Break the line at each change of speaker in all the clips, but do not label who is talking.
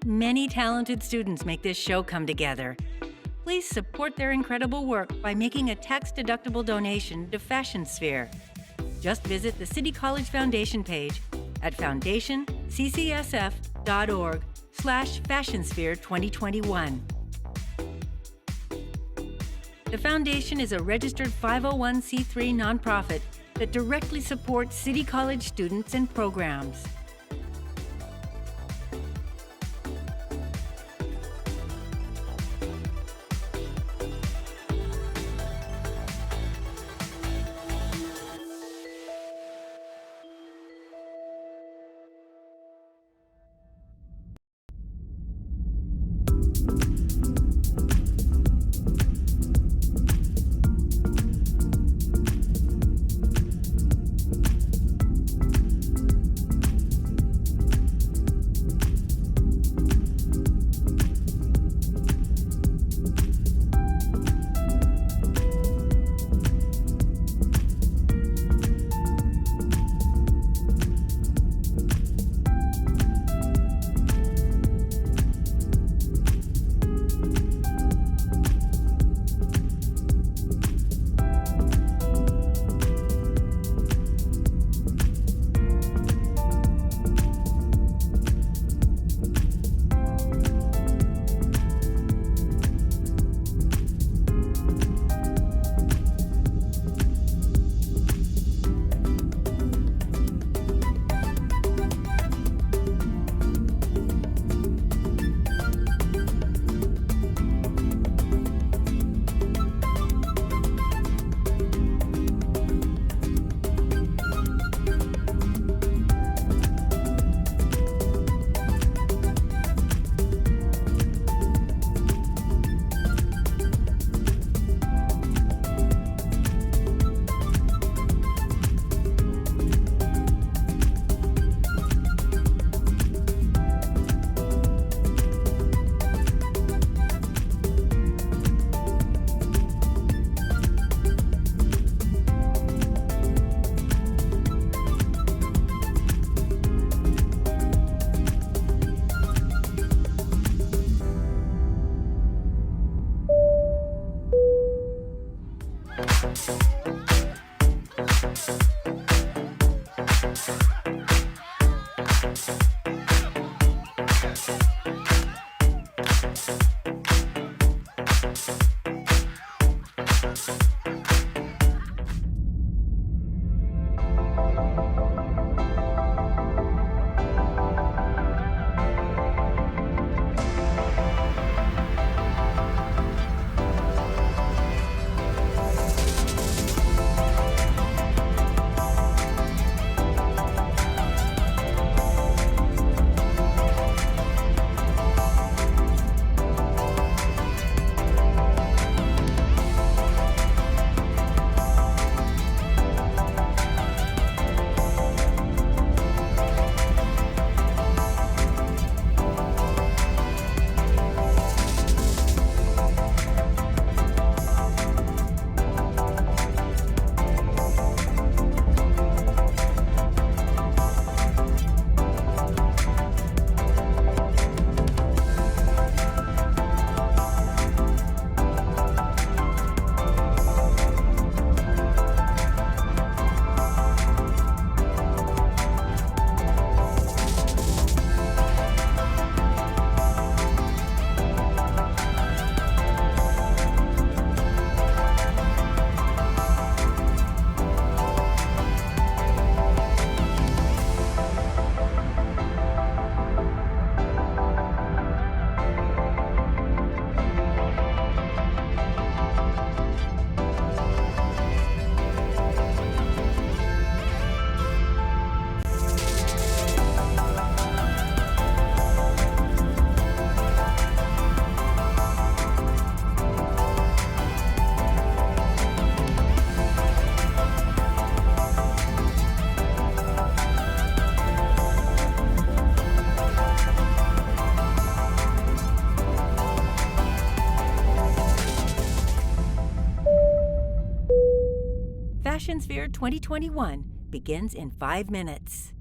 Many talented students make this show come together. Please support their incredible work by making a tax-deductible donation to Fashion Sphere. Just visit the City College Foundation page at foundationccsf.org/FashionSphere 2021. The Foundation is a registered 501c3 nonprofit that directly supports City College students and programs. Fashion Sphere 2021 begins in 5 minutes.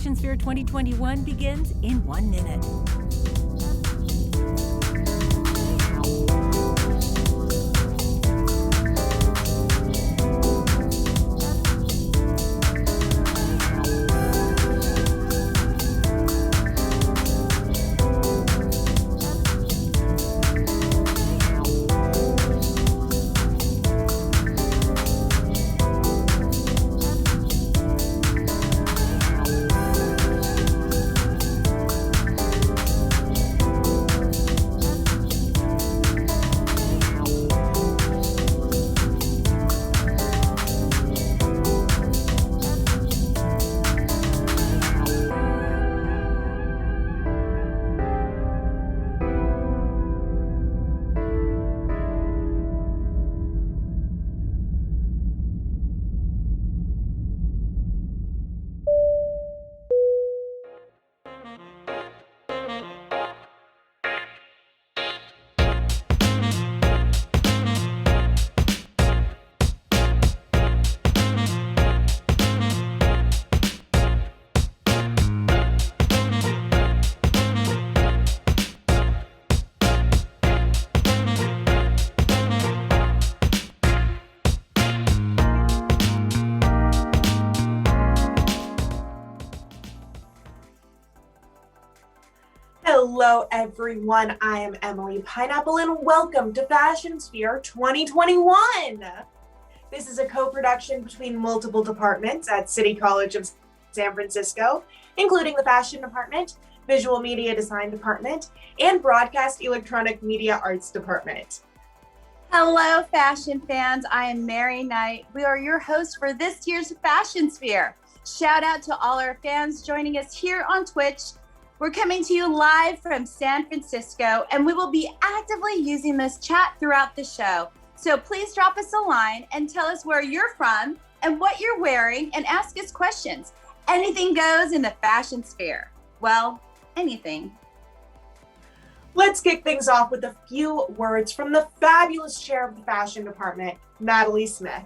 Fashion Sphere 2021 begins in 1 minute.
Hello everyone, I am Emily Pineapple and welcome to Fashion Sphere 2021. This is a co-production between multiple departments at City College of San Francisco, including the Fashion Department, Visual Media Design Department, and Broadcast Electronic Media Arts Department.
Hello fashion fans, I am Mary Knight. We are your hosts for this year's Fashion Sphere. Shout out to all our fans joining us here on Twitch. We're coming to you live from San Francisco, and we will be actively using this chat throughout the show. So please drop us a line and tell us where you're from and what you're wearing and ask us questions. Anything goes in the Fashion Sphere. Well, anything.
Let's kick things off with a few words from the fabulous chair of the Fashion Department, Natalie Smith.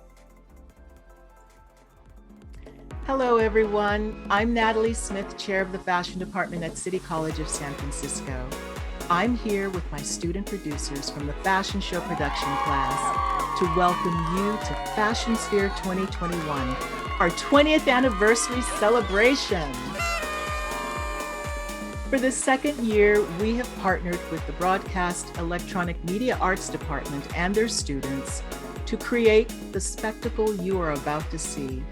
Hello everyone, I'm Natalie Smith, Chair of the Fashion Department at City College of San Francisco. I'm here with my student producers from the Fashion Show production class to welcome you to Fashion Sphere 2021, our 20th anniversary celebration. For the second year, we have partnered with the Broadcast Electronic Media Arts Department and their students to create the spectacle you are about to see,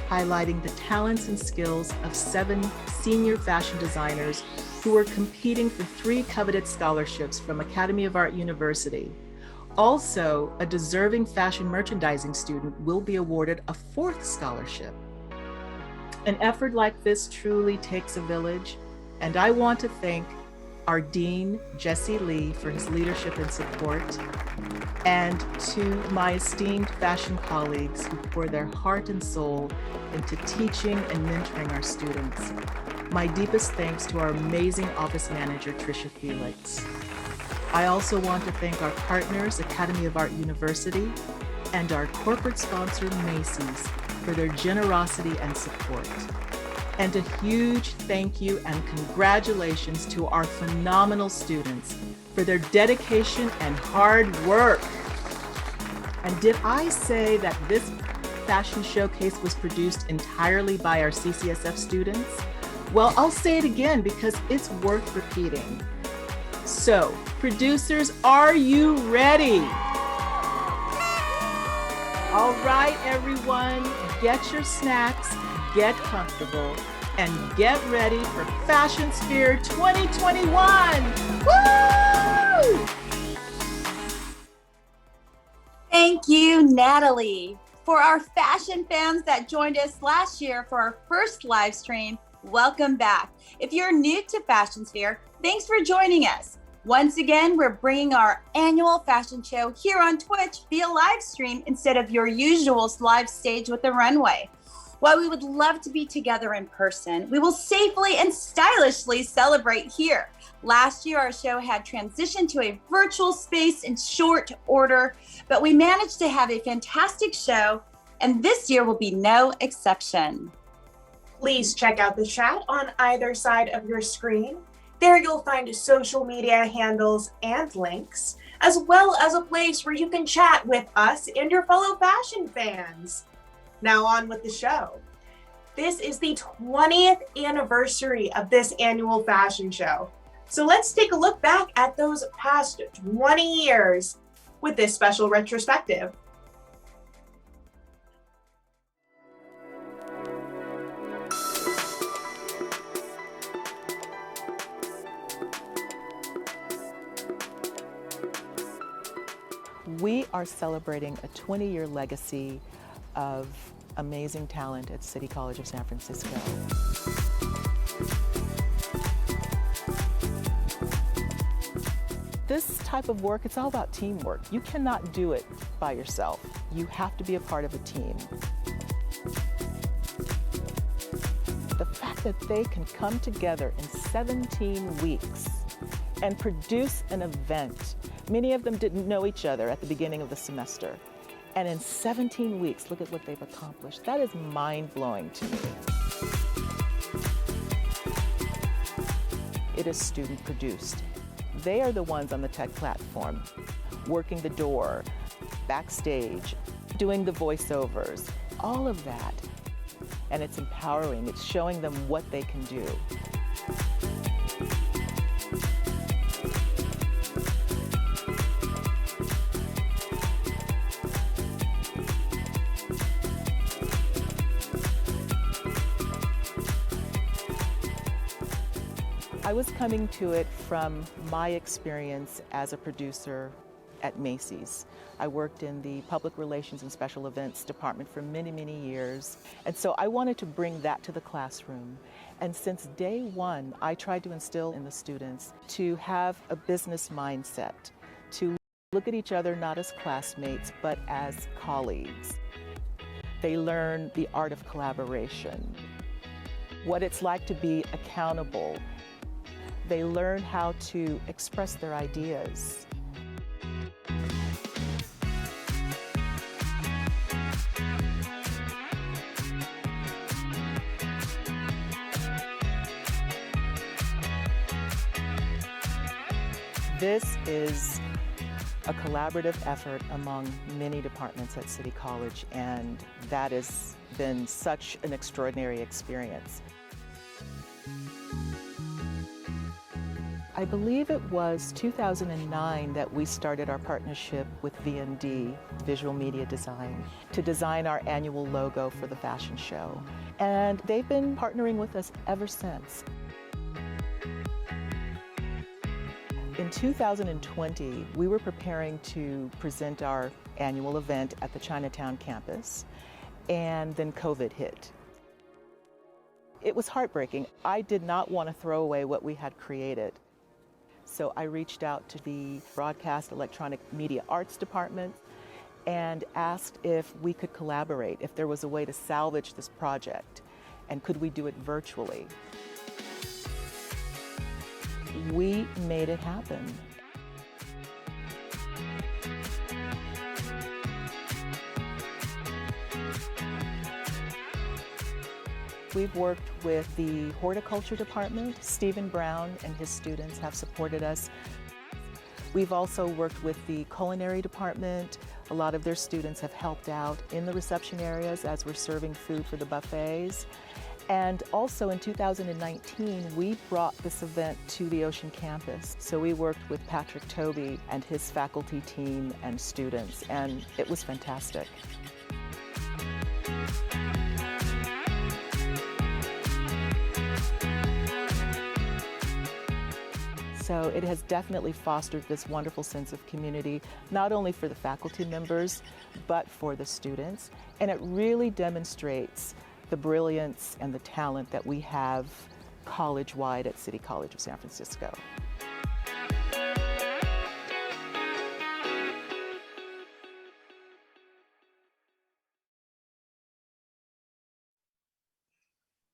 highlighting the talents and skills of 7 senior fashion designers who are competing for 3 coveted scholarships from Academy of Art University. Also, a deserving fashion merchandising student will be awarded a 4th scholarship. An effort like this truly takes a village, and I want to thank our Dean, Jesse Lee, for his leadership and support, and to my esteemed fashion colleagues who pour their heart and soul into teaching and mentoring our students. My deepest thanks to our amazing office manager, Tricia Felix. I also want to thank our partners, Academy of Art University, and our corporate sponsor, Macy's, for their generosity and support. And a huge thank you and congratulations to our phenomenal students for their dedication and hard work. And did I say that this fashion showcase was produced entirely by our CCSF students? Well, I'll say it again because it's worth repeating. So, producers, are you ready? All right, everyone, get your snacks, get comfortable, and get ready for Fashion Sphere 2021. Woo!
Thank you, Natalie. For our fashion fans that joined us last year for our first live stream, welcome back. If you're new to Fashion Sphere, thanks for joining us. Once again, we're bringing our annual fashion show here on Twitch via live stream instead of your usual live stage with the runway. While we would love to be together in person, we will safely and stylishly celebrate here. Last year, our show had transitioned to a virtual space in short order, but we managed to have a fantastic show, and this year will be no exception.
Please check out the chat on either side of your screen. There you'll find social media handles and links, as well as a place where you can chat with us and your fellow fashion fans. Now on with the show. This is the 20th anniversary of this annual fashion show. So let's take a look back at those past 20 years with this special retrospective.
We are celebrating a 20-year legacy of amazing talent at City College of San Francisco. This type of work, it's all about teamwork. You cannot do it by yourself. You have to be a part of a team. The fact that they can come together in 17 weeks and produce an event. Many of them didn't know each other at the beginning of the semester. And in 17 weeks, look at what they've accomplished. That is mind-blowing to me. It is student-produced. They are the ones on the tech platform, working the door, backstage, doing the voiceovers, all of that. And it's empowering. It's showing them what they can do. I was coming to it from my experience as a producer at Macy's. I worked in the Public Relations and Special Events department for many, many years. And so I wanted to bring that to the classroom. And since day one, I tried to instill in the students to have a business mindset, to look at each other not as classmates, but as colleagues. They learn the art of collaboration, what it's like to be accountable. They learn how to express their ideas. This is a collaborative effort among many departments at City College, and that has been such an extraordinary experience. I believe it was 2009 that we started our partnership with V&D, Visual Media Design, to design our annual logo for the fashion show. And they've been partnering with us ever since. In 2020, we were preparing to present our annual event at the Chinatown campus, and then COVID hit. It was heartbreaking. I did not want to throw away what we had created. So I reached out to the Broadcast Electronic Media Arts Department and asked if we could collaborate, if there was a way to salvage this project, and could we do it virtually. We made it happen. We've worked with the horticulture department. Stephen Brown and his students have supported us. We've also worked with the culinary department. A lot of their students have helped out in the reception areas as we're serving food for the buffets. And also in 2019, we brought this event to the Ocean campus. So we worked with Patrick Toby and his faculty team and students, and it was fantastic. So it has definitely fostered this wonderful sense of community, not only for the faculty members, but for the students. And it really demonstrates the brilliance and the talent that we have college-wide at City College of San Francisco.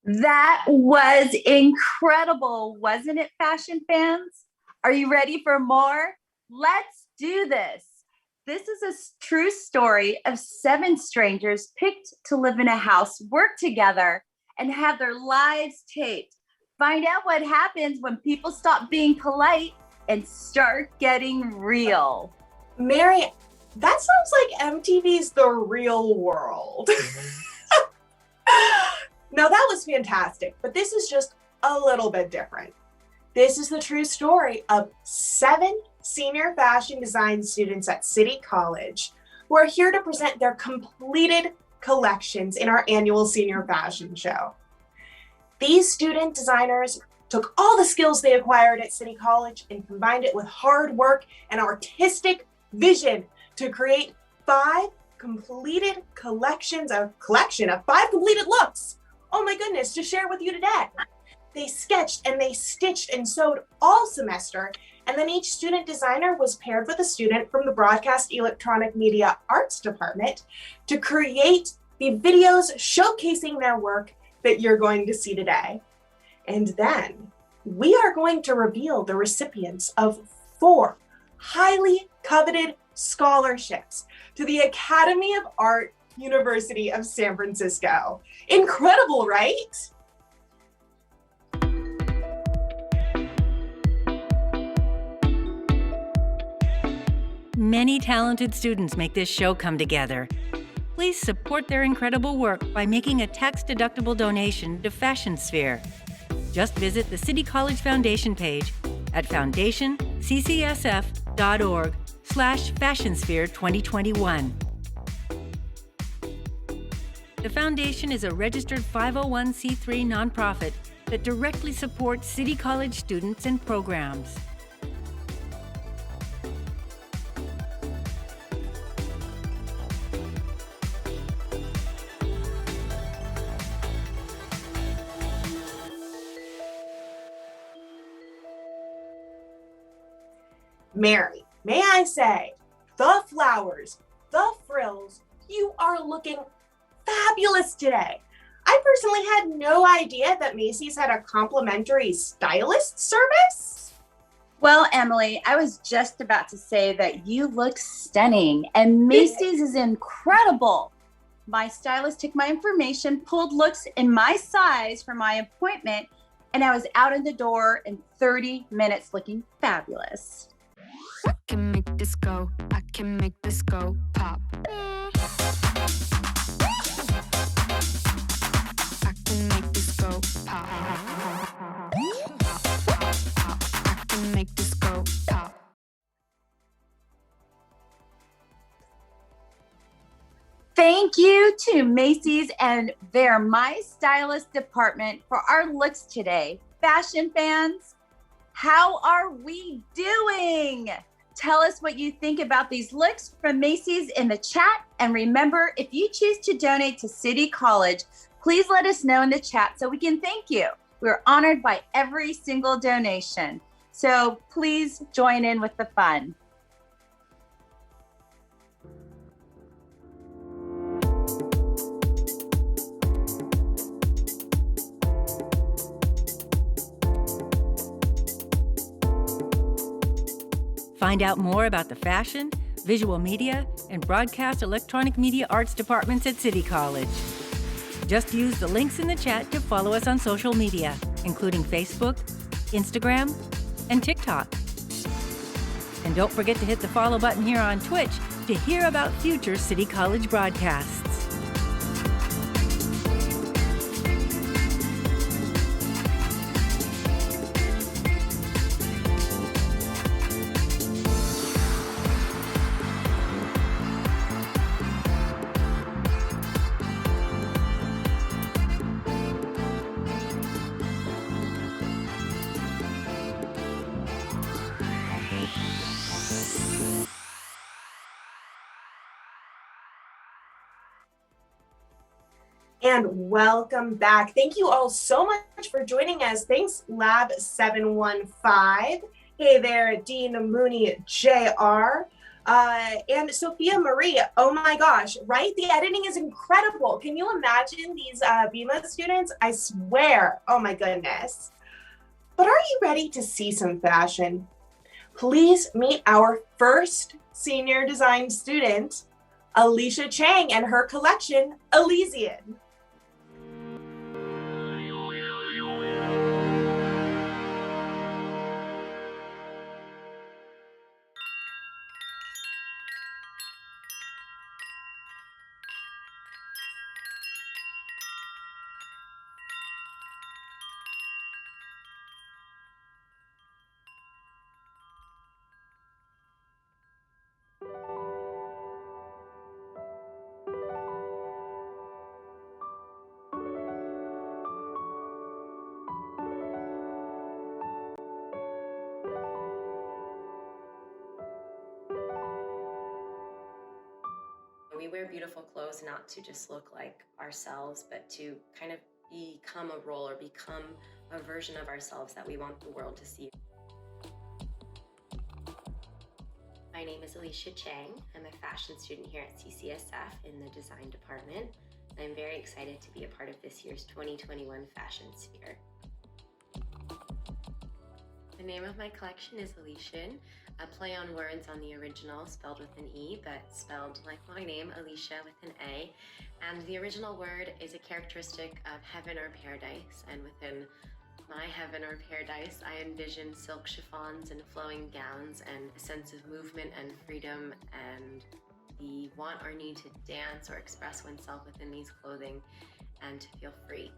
That was incredible, wasn't it, fashion fans? Are you ready for more? Let's do this. This is a true story of 7 strangers picked to live in a house, work together, and have their lives taped. Find out what happens when people stop being polite and start getting real.
Mary, that sounds like MTV's The Real World. Now that was fantastic, but this is just a little bit different. This is the true story of 7 senior fashion design students at City College who are here to present their completed collections in our annual senior fashion show. These student designers took all the skills they acquired at City College and combined it with hard work and artistic vision to create 5 completed collection of 5 completed looks. Oh my goodness, to share with you today. They sketched and they stitched and sewed all semester, and then each student designer was paired with a student from the Broadcast Electronic Media Arts Department to create the videos showcasing their work that you're going to see today. And then we are going to reveal the recipients of 4 highly coveted scholarships to the Academy of Art, University of San Francisco. Incredible, right?
Many talented students make this show come together. Please support their incredible work by making a tax-deductible donation to Fashion Sphere. Just visit the City College Foundation page at foundationccsf.org/FashionSphere2021. The foundation is a registered 501c3 nonprofit that directly supports City College students and programs.
Mary, may I say, the flowers, the frills, you are looking fabulous today. I personally had no idea that Macy's had a complimentary stylist service.
Well, Emily, I was just about to say that you look stunning, and Macy's is incredible. My stylist took my information, pulled looks in my size for my appointment, and I was out in the door in 30 minutes looking fabulous.
I can make this go, I can make this go pop. I can make this go pop. I can make this go pop.
Thank you to Macy's and their My Stylist department for our looks today. Fashion fans, how are we doing? Tell us what you think about these looks from Macy's in the chat. And remember, if you choose to donate to City College, please let us know in the chat so we can thank you. We're honored by every single donation. So please join in with the fun.
Find out more about the fashion, visual media, and broadcast electronic media arts departments at City College. Just use the links in the chat to follow us on social media, including Facebook, Instagram, and TikTok. And don't forget to hit the follow button here on Twitch to hear about future City College broadcasts.
And welcome back. Thank you all so much for joining us. Thanks, Lab 715. Hey there, Dean Mooney Jr. And Sophia Marie. Oh my gosh, right? The editing is incredible. Can you imagine these BEMA students? I swear. Oh my goodness. But are you ready to see some fashion? Please meet our first senior design student, Alicia Chang, and her collection, Alysia.
wear beautiful clothes not to just look like ourselves, but to kind of become a role or become a version of ourselves that we want the world to see. My name is Alicia Chang. I'm a fashion student here at CCSF in the design department. I'm very excited to be a part of this year's 2021 Fashion Sphere. The name of my collection is Alicia, a play on words on the original spelled with an E, but spelled like my name, Alicia, with an A. And the original word is a characteristic of heaven or paradise, and within my heaven or paradise, I envision silk chiffons and flowing gowns and a sense of movement and freedom and the want or need to dance or express oneself within these clothing and to feel free.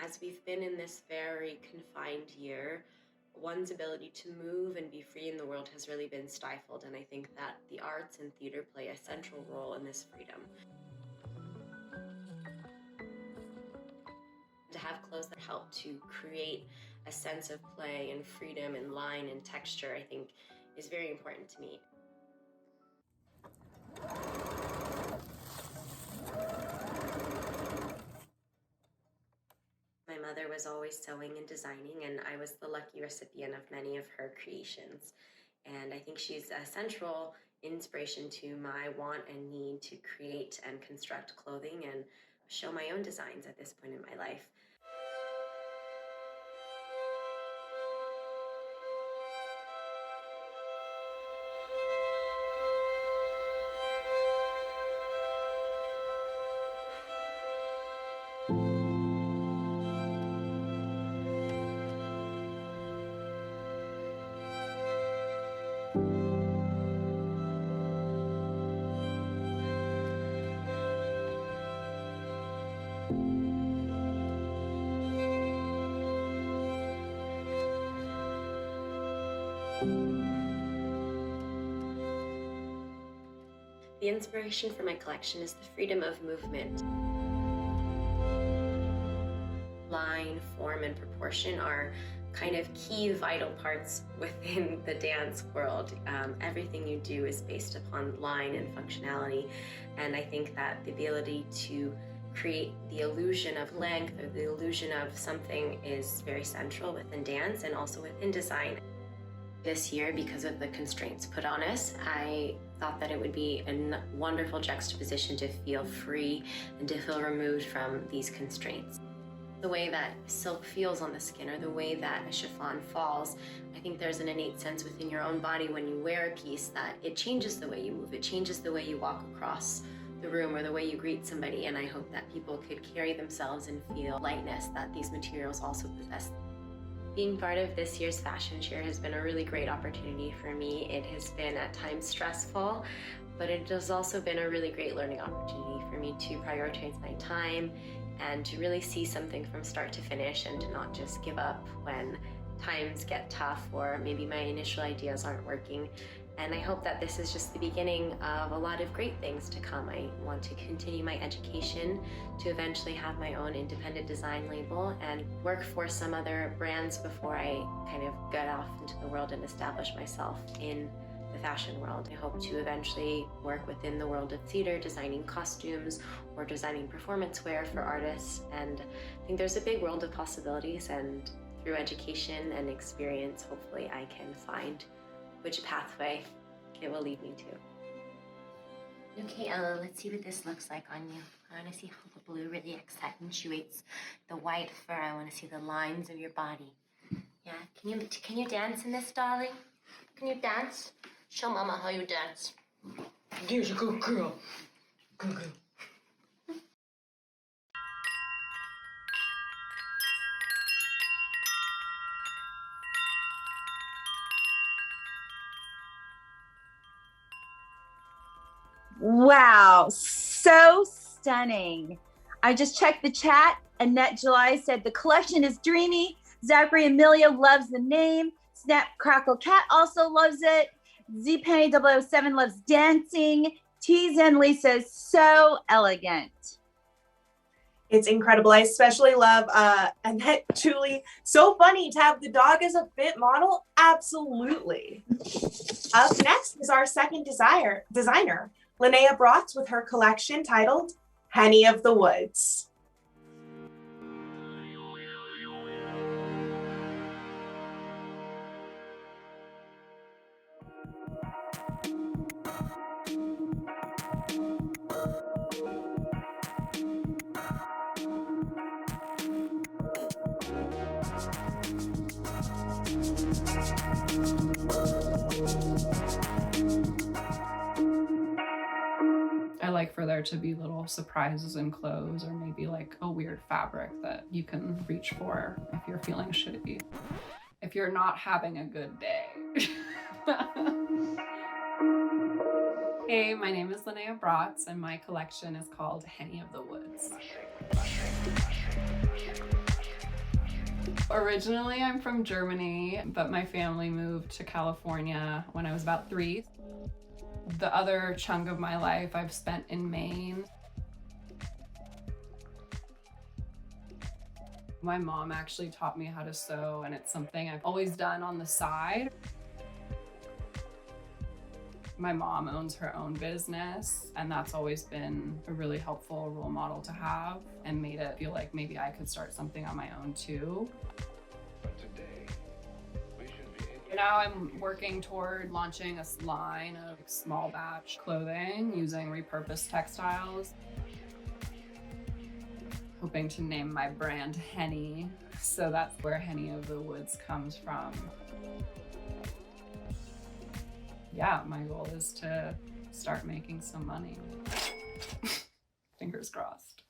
As we've been in this very confined year, one's ability to move and be free in the world has really been stifled, and I think that the arts and theater play a central role in this freedom. To have clothes that help to create a sense of play and freedom and line and texture, I think, is very important to me. My mother was always sewing and designing, and I was the lucky recipient of many of her creations. And I think she's a central inspiration to my want and need to create and construct clothing and show my own designs at this point in my life. The inspiration for my collection is the freedom of movement. Line, form, and proportion are kind of key vital parts within the dance world. Everything you do is based upon line and functionality, and I think that the ability to create the illusion of length or the illusion of something is very central within dance and also within design. This year, because of the constraints put on us, I thought that it would be a wonderful juxtaposition to feel free and to feel removed from these constraints. The way that silk feels on the skin or the way that a chiffon falls, I think there's an innate sense within your own body when you wear a piece that it changes the way you move, it changes the way you walk across the room or the way you greet somebody, and I hope that people could carry themselves and feel lightness that these materials also possess. Being part of this year's fashion share has been a really great opportunity for me. It has been at times stressful, but it has also been a really great learning opportunity for me to prioritize my time and to really see something from start to finish and to not just give up when times get tough or maybe my initial ideas aren't working. And I hope that this is just the beginning of a lot of great things to come. I want to continue my education to eventually have my own independent design label and work for some other brands before I kind of get off into the world and establish myself in the fashion world. I hope to eventually work within the world of theater, designing costumes or designing performance wear for artists. And I think there's a big world of possibilities, and through education and experience, hopefully I can find which pathway it will lead me to. Okay, Ella, let's see what this looks like on you. I want to see how the blue really accentuates the white fur. I want to see the lines of your body. Yeah, can you dance in this, darling? Can you dance? Show Mama how you dance. Here's a good girl. Good girl.
Wow, so stunning. I just checked the chat. Annette July said the collection is dreamy. Zachary Amelia loves the name. Snap Crackle Cat also loves it. Z-Penny 007 loves dancing. T Zen Lee says so elegant.
It's incredible. I especially love Annette Julie. So funny to have the dog as a fit model. Absolutely. Up next is our second designer, Linnea Brotz, with her collection titled Henny of the Woods.
I like for there to be little surprises in clothes, or maybe like a weird fabric that you can reach for if you're feeling shitty, if you're not having a good day. Hey, my name is Linnea Brotz, and my collection is called Henny of the Woods. Originally, I'm from Germany, but my family moved to California when I was about 3. The other chunk of my life I've spent in Maine. My mom actually taught me how to sew, and it's something I've always done on the side. My mom owns her own business, and that's always been a really helpful role model to have, and made it feel like maybe I could start something on my own too. Now I'm working toward launching a line of small batch clothing using repurposed textiles. Hoping to name my brand Henny, so that's where Henny of the Woods comes from. Yeah, my goal is to start making some money. Fingers crossed.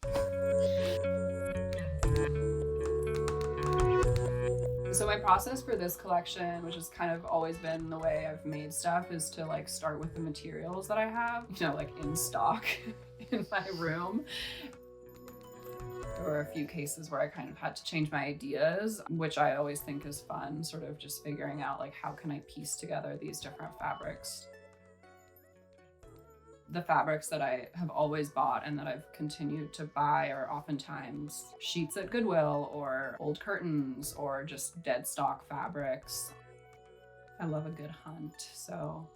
So my process for this collection, which has kind of always been the way I've made stuff, is to like start with the materials that I have, like in stock in my room. There were a few cases where I kind of had to change my ideas, which I always think is fun, sort of just figuring out like how can I piece together these different fabrics. The fabrics that I have always bought and that I've continued to buy are oftentimes sheets at Goodwill, or old curtains, or just dead stock fabrics. I love a good hunt, so.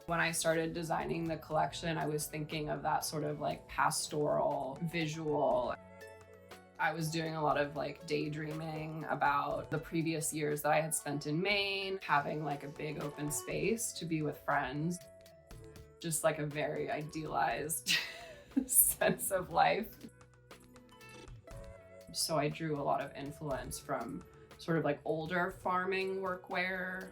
When I started designing the collection, I was thinking of that sort of like pastoral visual. I was doing a lot of like daydreaming about the previous years that I had spent in Maine, having like a big open space to be with friends. Just like a very idealized sense of life. So I drew a lot of influence from sort of like older farming workwear.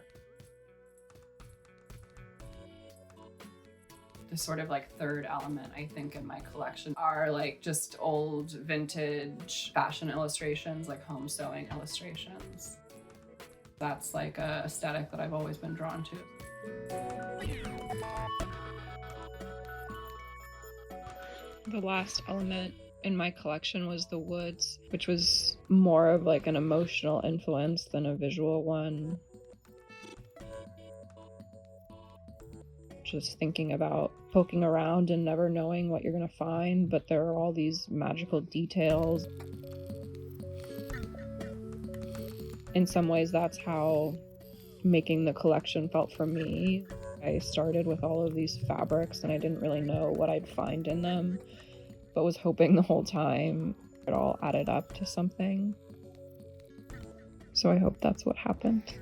The sort of like third element, I think, in my collection are like just old vintage fashion illustrations, like home sewing illustrations. That's like a aesthetic that I've always been drawn to. The last element in my collection was the woods, which was more of like an emotional influence than a visual one. Just thinking about poking around and never knowing what you're gonna find, but there are all these magical details. In some ways, that's how making the collection felt for me. I started with all of these fabrics and I didn't really know what I'd find in them, but was hoping the whole time it all added up to something. So I hope that's what happened.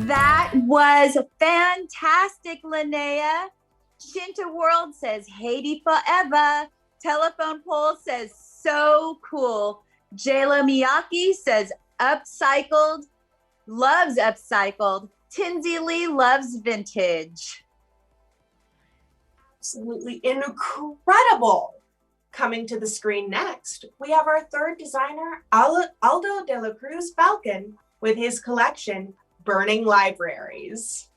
That was fantastic, Linnea. Shinta World says Haydee forever. Telephone Pole says so cool. Jayla Miyake says upcycled, loves upcycled. Tinsy Lee loves vintage.
Absolutely incredible. Coming to the screen next, we have our third designer, Aldo de la Cruz Falcon, with his collection, Burning Libraries.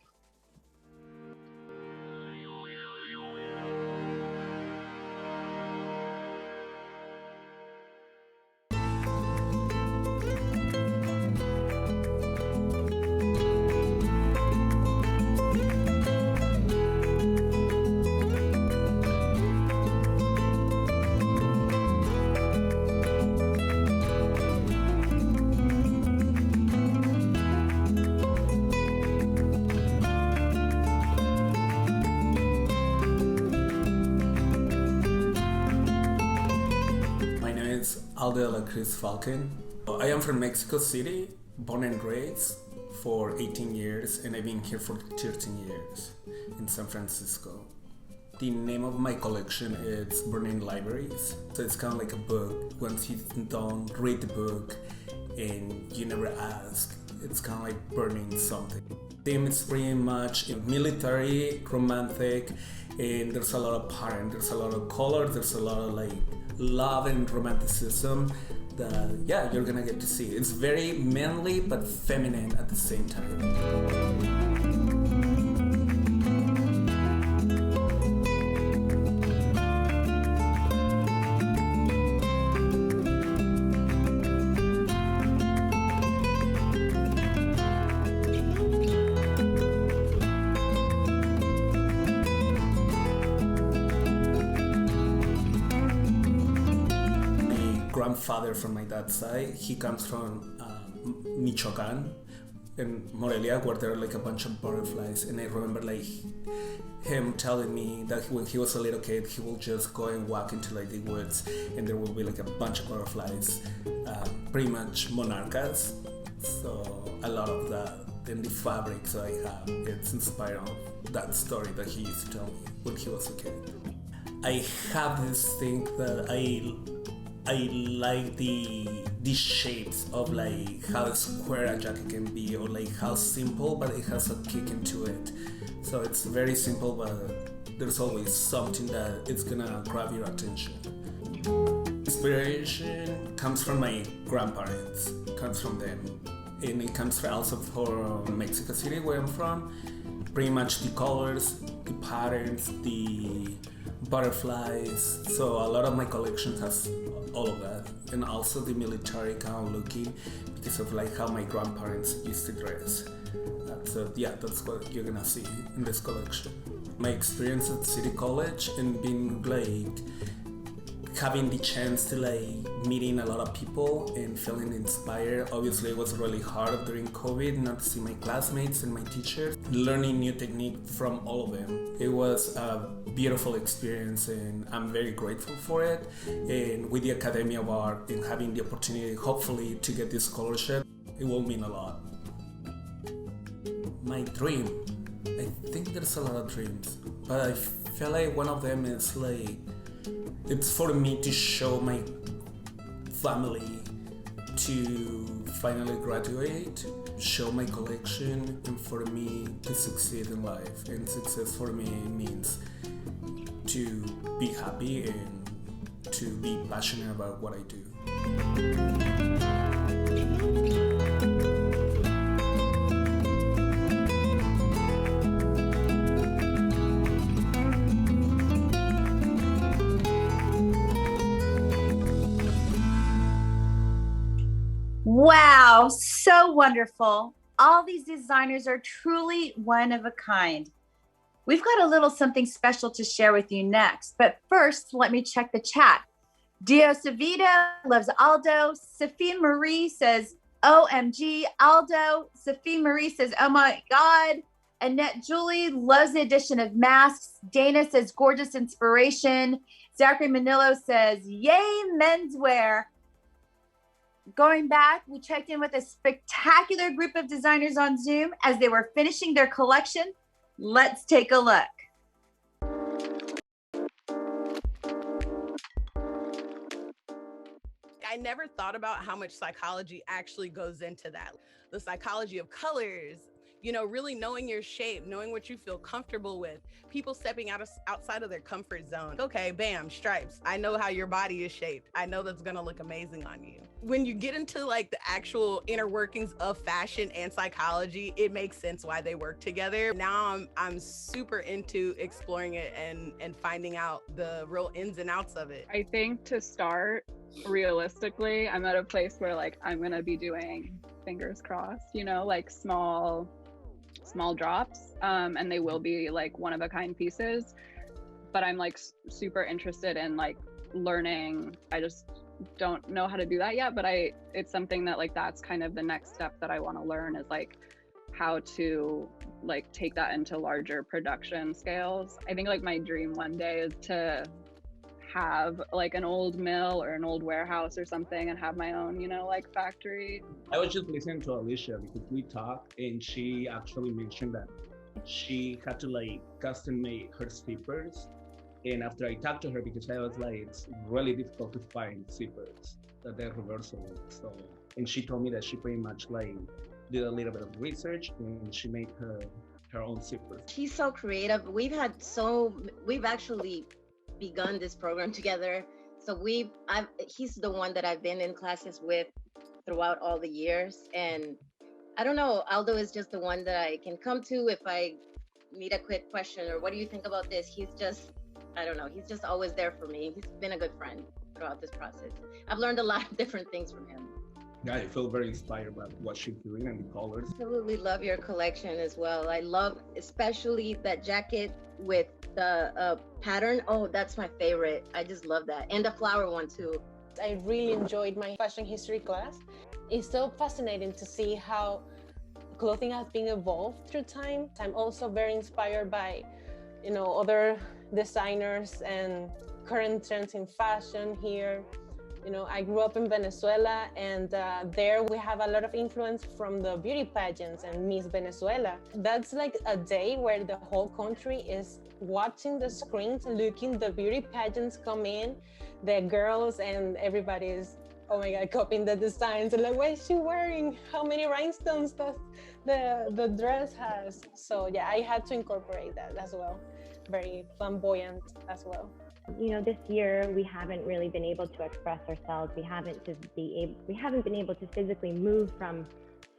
Aldo la Cruz Falcon. I am from Mexico City, born and raised for 18 years, and I've been here for 13 years in San Francisco. The name of my collection is Burning Libraries. So it's kind of like a book. Once you don't read the book and you never ask, it's kind of like burning something. The theme is pretty much military, romantic, and there's a lot of pattern, there's a lot of color, there's a lot of like love and romanticism that, yeah, you're gonna get to see. It's very manly but feminine at the same time. Grandfather from my dad's side, he comes from Michoacan in Morelia, where there are like a bunch of butterflies, and I remember like him telling me that when he was a little kid, he will just go and walk into like the woods and there will be like a bunch of butterflies, pretty much monarchas. So a lot of that in the fabrics I have, it's inspired of that story that he used to tell me when he was a kid. I have this thing that I like the shapes of like how square a jacket can be, or like how simple but it has a kick into it. So it's very simple, but there's always something that it's gonna grab your attention. Inspiration comes from my grandparents, comes from them, and it comes also from Mexico City, where I'm from. Pretty much the colors, the patterns, the butterflies. So a lot of my collection has all of that, and also the military kind of looking because of like how my grandparents used to dress. So yeah, that's what you're gonna see in this collection. My experience at City College and being like having the chance to like meeting a lot of people and feeling inspired. Obviously it was really hard during COVID not to see my classmates and my teachers, learning new technique from all of them. It was a beautiful experience and I'm very grateful for it. And with the Academy of Art and having the opportunity hopefully to get this scholarship, it will mean a lot. My dream, I think there's a lot of dreams, but I feel like one of them is like, it's for me to show my family to finally graduate, show my collection, and for me to succeed in life. And success for me means to be happy and to be passionate about what I do.
Wow, so wonderful. All these designers are truly one of a kind. We've got a little something special to share with you next, but first, let me check the chat. Diosavita loves Aldo. Sophie Marie says, OMG, Aldo. Sophie Marie says, oh my God. Annette Julie loves the addition of masks. Dana says, gorgeous inspiration. Zachary Manillo says, yay, menswear. Going back, we checked in with a spectacular group of designers on Zoom as they were finishing their collection. Let's take a look.
I never thought about how much psychology actually goes into that. The psychology of colors, you know, really knowing your shape, knowing what you feel comfortable with, people stepping outside of their comfort zone. Okay, bam, stripes. I know how your body is shaped. I know that's gonna look amazing on you. When you get into like the actual inner workings of fashion and psychology, it makes sense why they work together. Now I'm super into exploring it and finding out the real ins and outs of it.
I think to start, realistically, I'm at a place where like I'm gonna be doing, fingers crossed, you know, like small drops, and they will be like one of a kind pieces, but I'm like super interested in like learning. I just don't know how to do that yet, but it's something that like that's kind of the next step that I want to learn, is like how to like take that into larger production scales. I think like my dream one day is to have like an old mill or an old warehouse or something and have my own, you know, like factory.
I was just listening to Alicia because we talked and she actually mentioned that she had to like custom make her zippers. And after I talked to her, because I was like, it's really difficult to find zippers that they're reversible. So, and she told me that she pretty much like did a little bit of research and she made her own zippers.
She's so creative. We've actually begun this program together. So he's the one that I've been in classes with throughout all the years. And I don't know, Aldo is just the one that I can come to if I need a quick question or what do you think about this? He's just, I don't know, he's just always there for me. He's been a good friend throughout this process. I've learned a lot of different things from him.
Yeah, I feel very inspired by what she's doing and the colors.
Absolutely love your collection as well. I love especially that jacket with the pattern. Oh, that's my favorite. I just love that. And the flower one too.
I really enjoyed my fashion history class. It's so fascinating to see how clothing has been evolved through time. I'm also very inspired by, you know, other designers and current trends in fashion here. You know, I grew up in Venezuela, and there we have a lot of influence from the beauty pageants and Miss Venezuela. That's like a day where the whole country is watching the screens, looking the beauty pageants come in, the girls and everybody is, oh my God, copying the designs. And like, what is she wearing? How many rhinestones does the dress has? So yeah, I had to incorporate that as well. Very flamboyant as well.
You know, this year we haven't really been able to express ourselves. We haven't been able to physically move from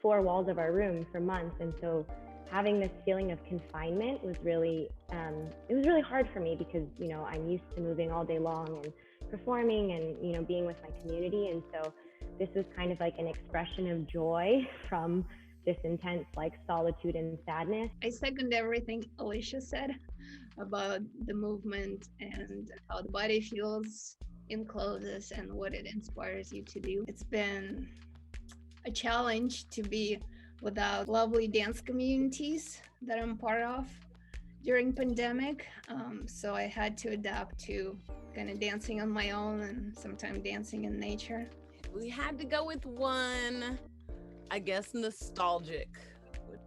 four walls of our room for months, and so having this feeling of confinement was really it was really hard for me because, you know, I'm used to moving all day long and performing and, you know, being with my community, and so this was kind of like an expression of joy from this intense like solitude and sadness.
I second everything Alicia said about the movement and how the body feels in clothes and what it inspires you to do. It's been a challenge to be without lovely dance communities that I'm part of during pandemic. So I had to adapt to kind of dancing on my own and sometimes dancing in nature.
We had to go with one, I guess, nostalgic.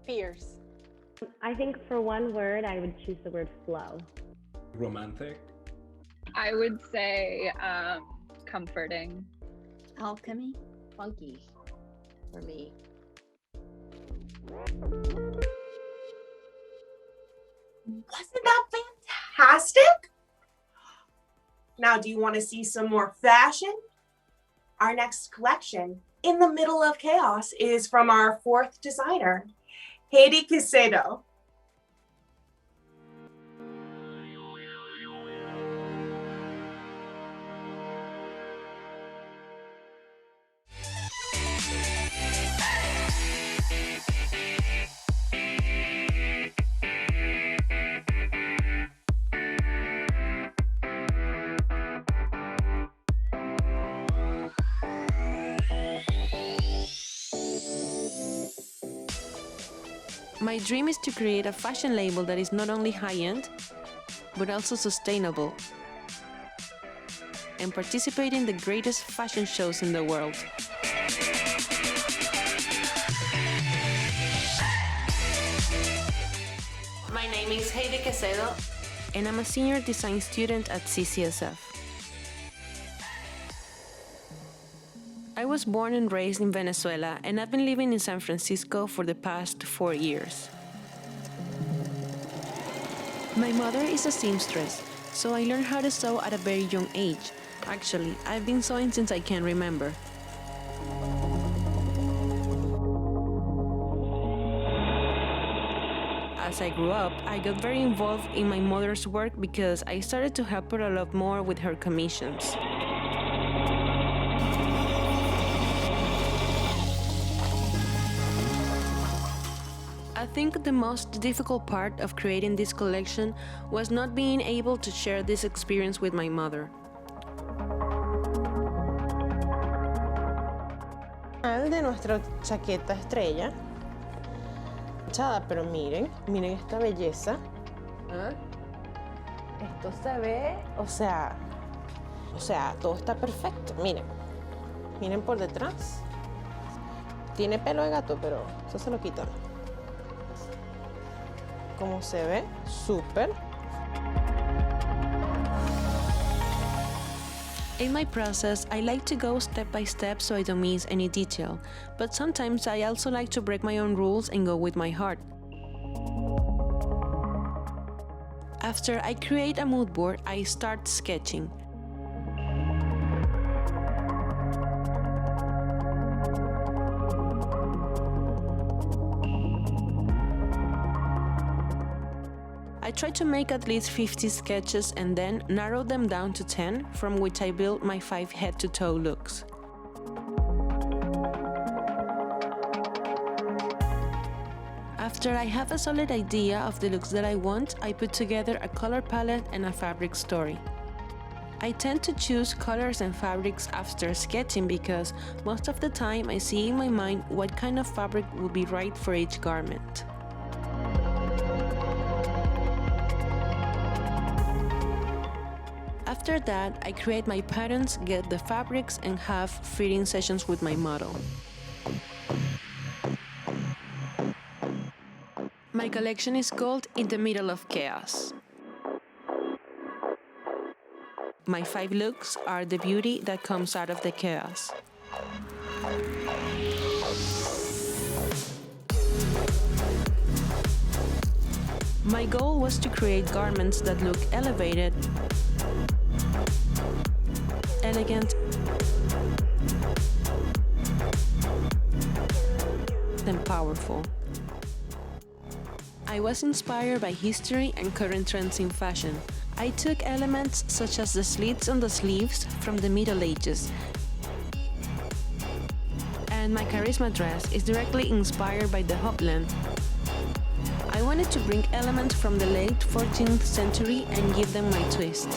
Fierce.
I think for one word, I would choose the word flow.
Romantic.
I would say comforting.
Alchemy.
Funky for me.
Wasn't that fantastic? Now, do you want to see some more fashion? Our next collection, In the Middle of Chaos, is from our fourth designer, Haydee Quesedo.
My dream is to create a fashion label that is not only high-end, but also sustainable, and participate in the greatest fashion shows in the world.
My name is Haydee Quesedo,
and I'm a senior design student at CCSF. I was born and raised in Venezuela, and I've been living in San Francisco for the past 4 years. My mother is a seamstress, so I learned how to sew at a very young age. Actually, I've been sewing since I can remember. As I grew up, I got very involved in my mother's work because I started to help her a lot more with her commissions. I think the most difficult part of creating this collection was not being able to share this experience with my mother.
De nuestra chaqueta estrella. Chada, pero miren esta belleza. ¿Ah? Esto se ve, o sea, O sea, todo está perfecto. Miren, miren por detrás. Tiene pelo de gato, pero eso se lo quitan. Como se ve, súper.
In my process, I like to go step by step so I don't miss any detail, but sometimes I also like to break my own rules and go with my heart. After I create a mood board, I start sketching. I try to make at least 50 sketches and then narrow them down to 10, from which I build my 5 head-to-toe looks. After I have a solid idea of the looks that I want, I put together a color palette and a fabric story. I tend to choose colors and fabrics after sketching because most of the time I see in my mind what kind of fabric would be right for each garment. After that, I create my patterns, get the fabrics, and have fitting sessions with my model. My collection is called In the Middle of Chaos. My 5 looks are the beauty that comes out of the chaos. My goal was to create garments that look elevated, elegant, and powerful. I was inspired by history and current trends in fashion. I took elements such as the slits on the sleeves from the Middle Ages, and my charisma dress is directly inspired by the Hopland. I wanted to bring elements from the late 14th century and give them my twist.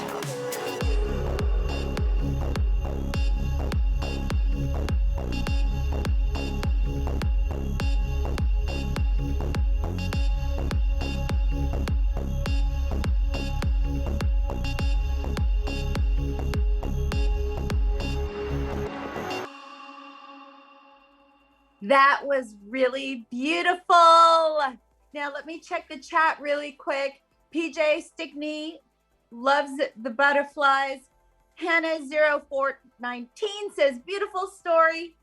That was really beautiful. Now let me check the chat really quick. PJ Stickney loves the butterflies. Hannah0419 says beautiful story.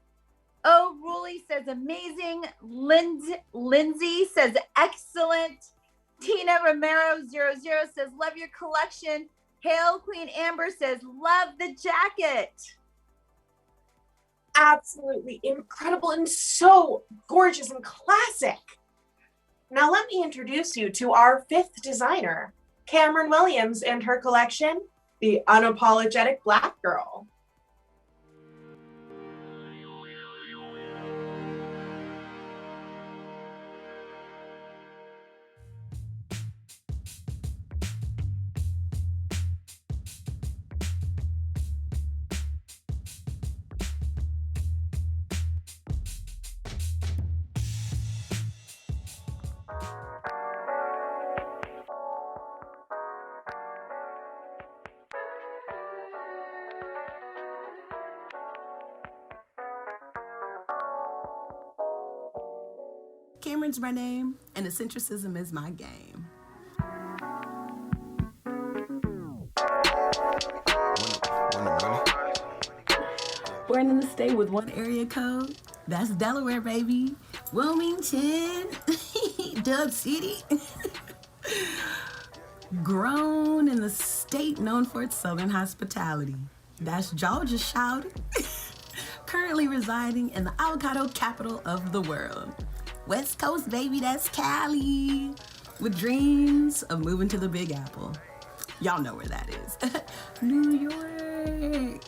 Oh, Ruli says amazing. Lindsay says excellent. Tina Romero00 says love your collection. Hail Queen Amber says love the jacket.
Absolutely incredible and so gorgeous and classic. Now let me introduce you to our 5th designer, Kamran Williams, and her collection, The Unapologetic Black Girl.
Cameron's my name, and eccentricism is my game. Born in the state with one area code. That's Delaware, baby. Wilmington, Dub City. Grown in the state known for its southern hospitality. That's Georgia, shout. Currently residing in the avocado capital of the world. West Coast, baby, that's Cali. With dreams of moving to the Big Apple. Y'all know where that is. New York.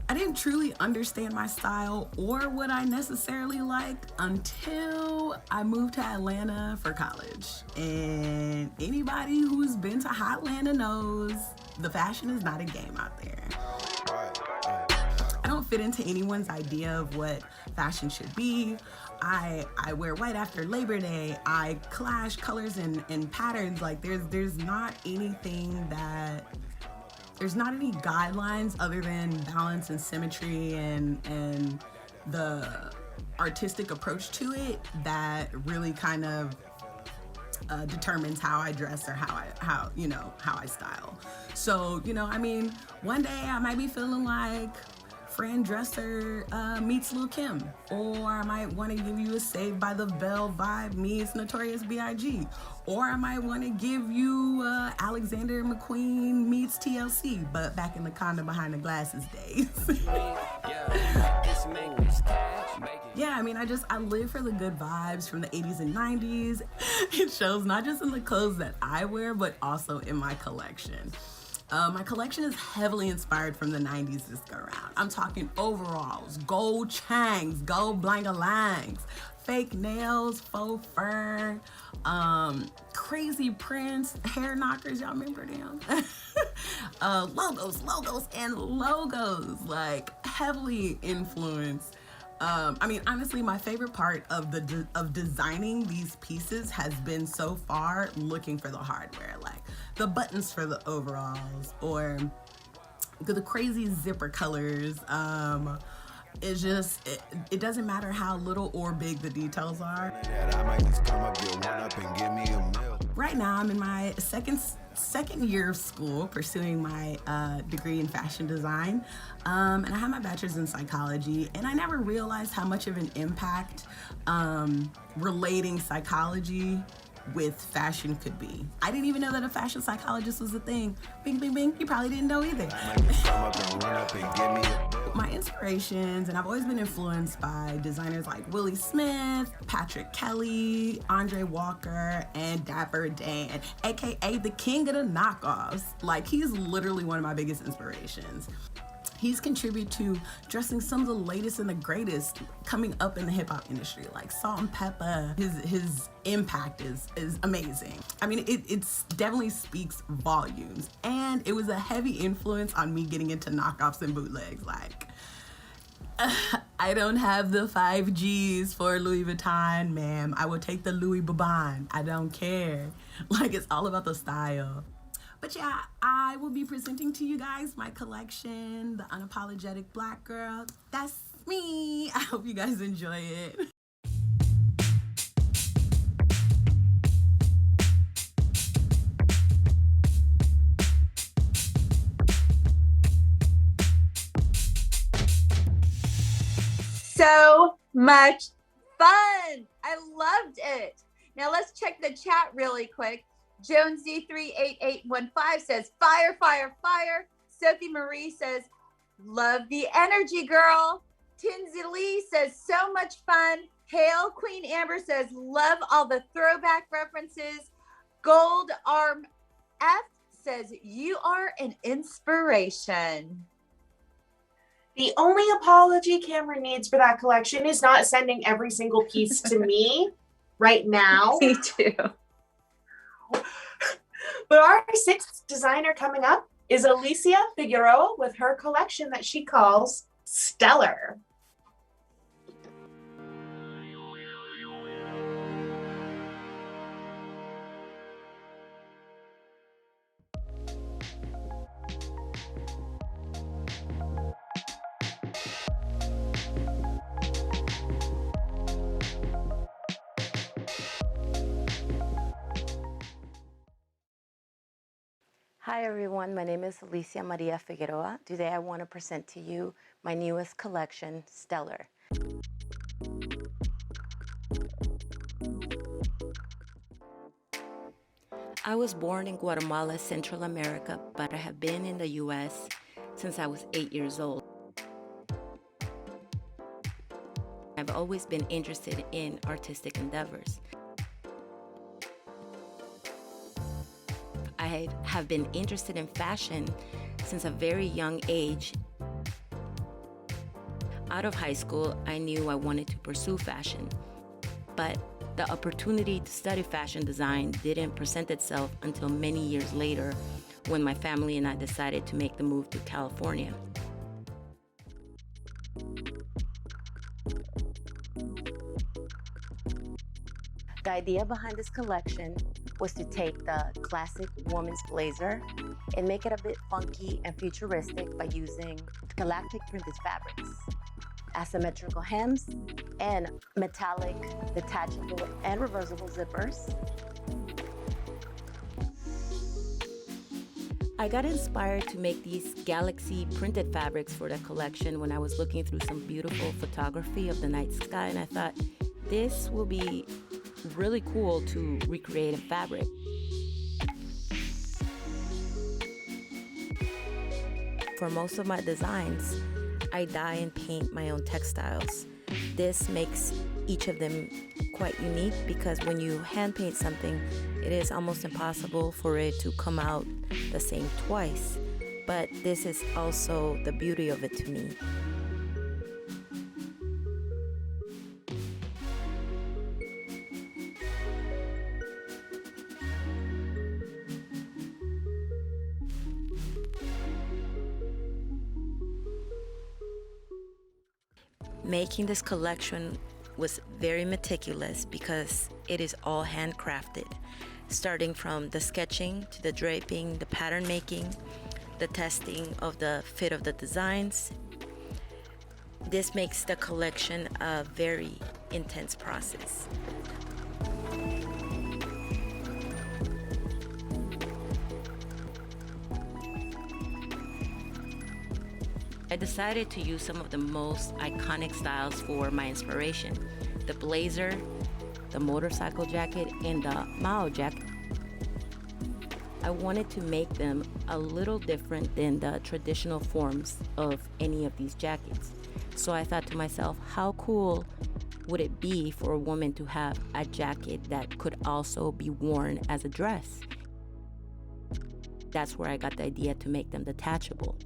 I didn't truly understand my style or what I necessarily liked until I moved to Atlanta for college. And anybody who's been to Hotlanta knows the fashion is not a game out there. I don't fit into anyone's idea of what fashion should be. I wear white after Labor Day. I clash colors and patterns. Like there's not anything that, there's not any guidelines other than balance and symmetry and the artistic approach to it that really kind of determines how I dress or how I style. So, I mean, one day I might be feeling like Fran Dresser meets Lil' Kim, or I might want to give you a Saved by the Bell vibe meets Notorious B.I.G., or I might want to give you Alexander McQueen meets TLC, but back in the condo behind the glasses days. Yeah, I mean, I live for the good vibes from the 80s and 90s. It shows not just in the clothes that I wear, but also in my collection. My collection is heavily inspired from the 90s this go around. I'm talking overalls, gold Changs, gold blangalangs, fake nails, faux fur, crazy prints, hair knockers, y'all remember them? Logos, like heavily influenced. I mean, honestly, my favorite part of designing these pieces has been so far looking for the hardware, like the buttons for the overalls or the crazy zipper colors. It's just, it doesn't matter how little or big the details are. Right now, I'm in my second year of school pursuing my degree in fashion design, and I have my bachelor's in psychology, and I never realized how much of an impact relating psychology with fashion could be. I didn't even know that a fashion psychologist was a thing. Bing, bing, bing, you probably didn't know either. My inspirations, and I've always been influenced by designers like Willie Smith, Patrick Kelly, Andre Walker, and Dapper Dan, aka the king of the knockoffs. Like, he's literally one of my biggest inspirations. He's contributed to dressing some of the latest and the greatest coming up in the hip hop industry, like Salt and Peppa. His impact is amazing. I mean, it definitely speaks volumes, and it was a heavy influence on me getting into knockoffs and bootlegs. Like, I don't have the 5 G's for Louis Vuitton, ma'am. I will take the Louis Bourbon. I don't care. Like, it's all about the style. But yeah, I will be presenting to you guys my collection, The Unapologetic Black Girl. That's me. I hope you guys enjoy it.
So much fun. I loved it. Now let's check the chat really quick. Jonesy38815 says, fire, fire, fire. Sophie Marie says, love the energy, girl. Tinsy Lee says, so much fun. Hail Queen Amber says, love all the throwback references. Gold Arm F says, you are an inspiration.
The only apology Kamran needs for that collection is not sending every single piece to me right now.
Me too.
But our 6th designer coming up is Alicia Figueroa with her collection that she calls Stellar.
Hi everyone, my name is Alicia Maria Figueroa. Today I want to present to you my newest collection, Stellar. I was born in Guatemala, Central America, but I have been in the US since I was 8 years old. I've always been interested in artistic endeavors. I have been interested in fashion since a very young age. Out of high school, I knew I wanted to pursue fashion, but the opportunity to study fashion design didn't present itself until many years later when my family and I decided to make the move to California. The idea behind this collection was to take the classic woman's blazer and make it a bit funky and futuristic by using galactic printed fabrics, asymmetrical hems, and metallic, detachable, and reversible zippers. I got inspired to make these galaxy printed fabrics for the collection when I was looking through some beautiful photography of the night sky, and I thought this will be really cool to recreate in fabric. For most of my designs, I dye and paint my own textiles. This makes each of them quite unique because when you hand paint something, it is almost impossible for it to come out the same twice. But this is also the beauty of it to me. Making this collection was very meticulous because it is all handcrafted, starting from the sketching to the draping, the pattern making, the testing of the fit of the designs. This makes the collection a very intense process. I decided to use some of the most iconic styles for my inspiration. The blazer, the motorcycle jacket, and the Mao jacket. I wanted to make them a little different than the traditional forms of any of these jackets. So I thought to myself, how cool would it be for a woman to have a jacket that could also be worn as a dress? That's where I got the idea to make them detachable.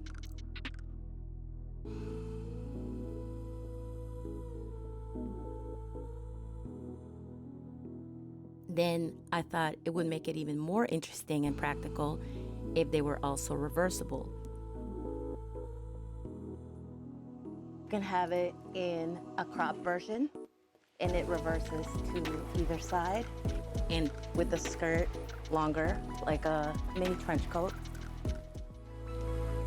Then I thought it would make it even more interesting and practical if they were also reversible. You can have it in a crop version and it reverses to either side, and with the skirt longer, like a mini trench coat.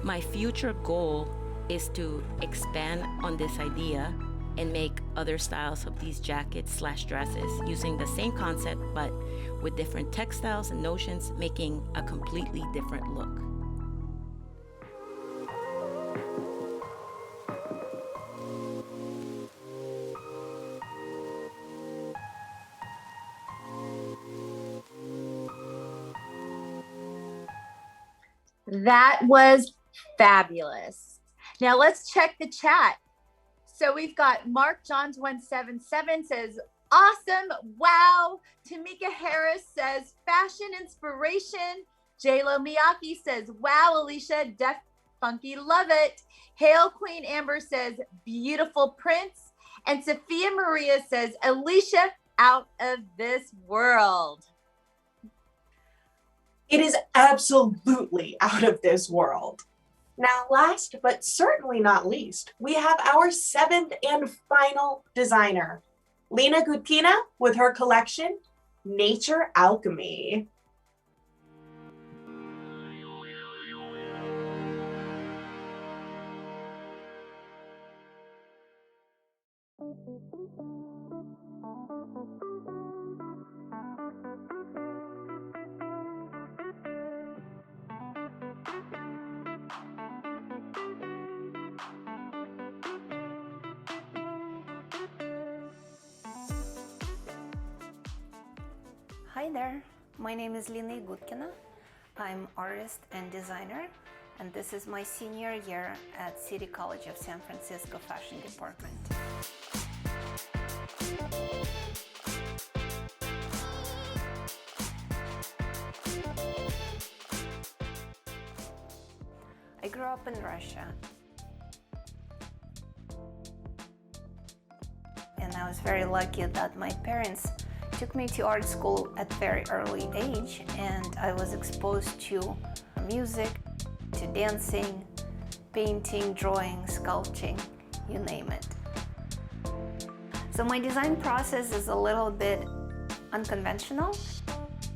My future goal is to expand on this idea and make other styles of these jackets/dresses using the same concept but with different textiles and notions, making a completely different look.
That was fabulous. Now let's check the chat. So we've got Mark Johns 177 says, awesome, wow. Tamika Harris says, fashion inspiration. J-Lo Miyake says, wow, Alicia, def funky, love it. Hail Queen Amber says, beautiful prints. And Sophia Maria says, Alicia, out of this world.
It is absolutely out of this world. Now, last but certainly not least, we have our seventh and final designer, LIna Egutkina, with her collection, Nature Alchemy.
Hi there, my name is LIna Egutkina. I'm artist and designer, and this is my senior year at City College of San Francisco Fashion Department. I grew up in Russia, and I was very lucky that my parents took me to art school at very early age, and I was exposed to music, to dancing, painting, drawing, sculpting, you name it. So my design process is a little bit unconventional.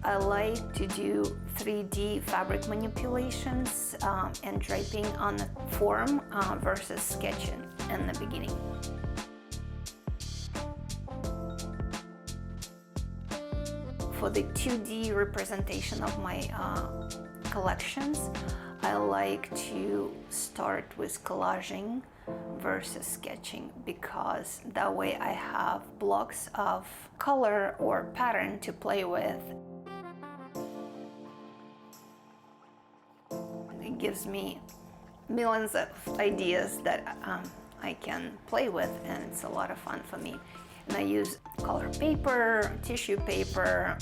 I like to do 3D fabric manipulations and draping on the form versus sketching in the beginning. For the 2D representation of my collections, I like to start with collaging versus sketching, because that way I have blocks of color or pattern to play with. It gives me millions of ideas that I can play with, and it's a lot of fun for me. And I use color paper, tissue paper,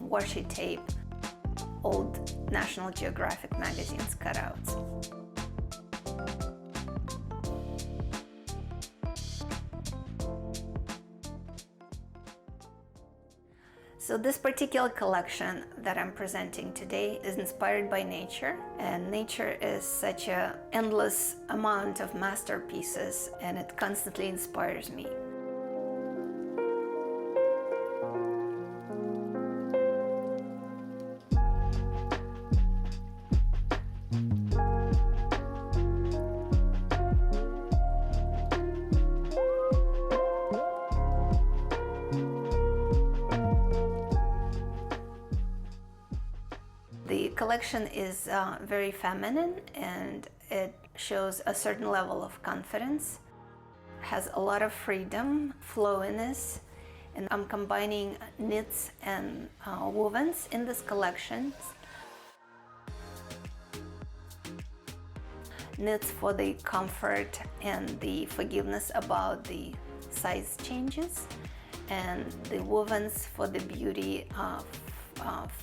washi tape, old National Geographic magazines cutouts. So this particular collection that I'm presenting today is inspired by nature, and nature is such an endless amount of masterpieces, and it constantly inspires me. The collection is very feminine, and it shows a certain level of confidence, has a lot of freedom, flowiness, and I'm combining knits and wovens in this collection. Knits for the comfort and the forgiveness about the size changes, and the wovens for the beauty of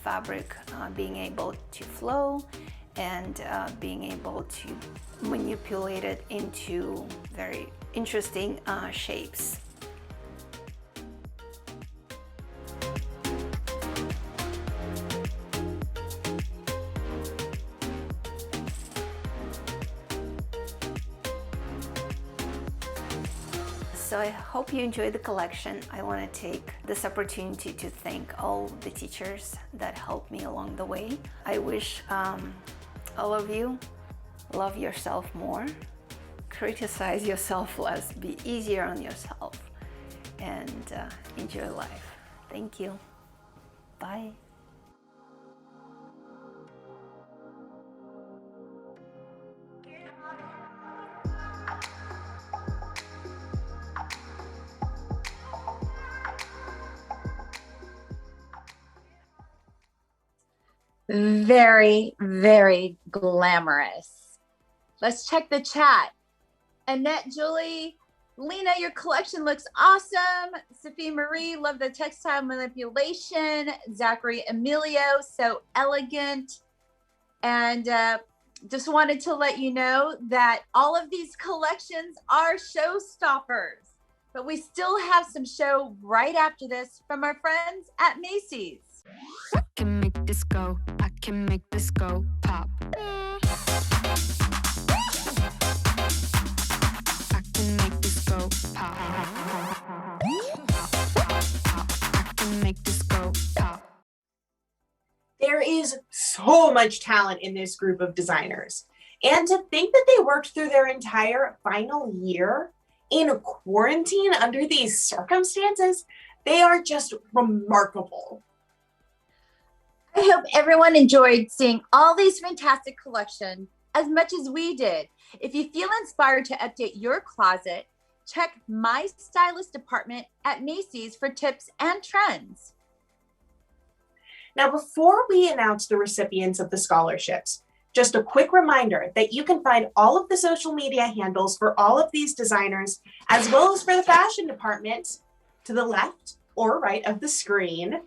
fabric being able to flow and being able to manipulate it into very interesting shapes. So I hope you enjoyed the collection. I want to take this opportunity to thank all the teachers that helped me along the way. I wish all of you love yourself more, criticize yourself less, be easier on yourself, and enjoy life. Thank you. Bye.
Very, very glamorous. Let's check the chat. Annette Julie, LIna, your collection looks awesome. Sophie Marie, love the textile manipulation. Zachary Emilio, so elegant. And just wanted to let you know that all of these collections are showstoppers, but we still have some show right after this from our friends at Macy's.
I can make this go, I can make this go pop. I can make this go pop. I can make this go pop.
There is so much talent in this group of designers. And to think that they worked through their entire final year in quarantine under these circumstances, they are just remarkable.
I hope everyone enjoyed seeing all these fantastic collections as much as we did. If you feel inspired to update your closet, check my stylist department at Macy's for tips and trends.
Now, before we announce the recipients of the scholarships, just a quick reminder that you can find all of the social media handles for all of these designers, as well as for the fashion department, to the left or right of the screen.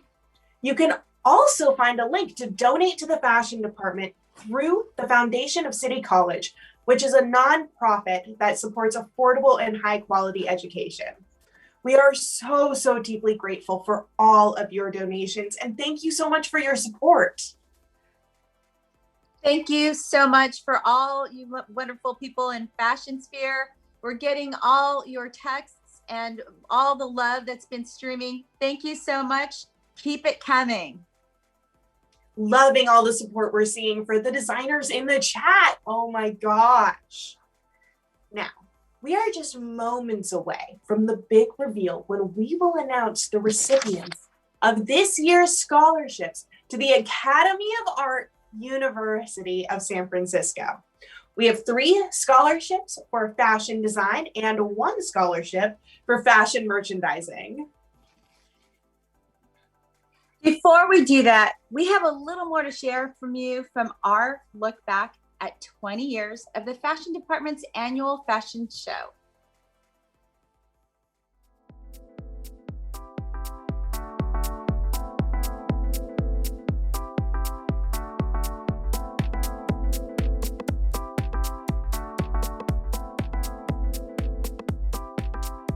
You can also find a link to donate to the fashion department through the Foundation of City College, which is a nonprofit that supports affordable and high quality education. We are so, so deeply grateful for all of your donations, and thank you so much for your support.
Thank you so much for all you wonderful people in Fashion Sphere. We're getting all your texts and all the love that's been streaming. Thank you so much. Keep it coming.
Loving all the support we're seeing for the designers in the chat. Oh my gosh. Now, we are just moments away from the big reveal when we will announce the recipients of this year's scholarships to the Academy of Art, University of San Francisco. We have 3 scholarships for fashion design and 1 scholarship for fashion merchandising.
Before we do that, we have a little more to share from you from our look back at 20 years of the fashion department's annual fashion show.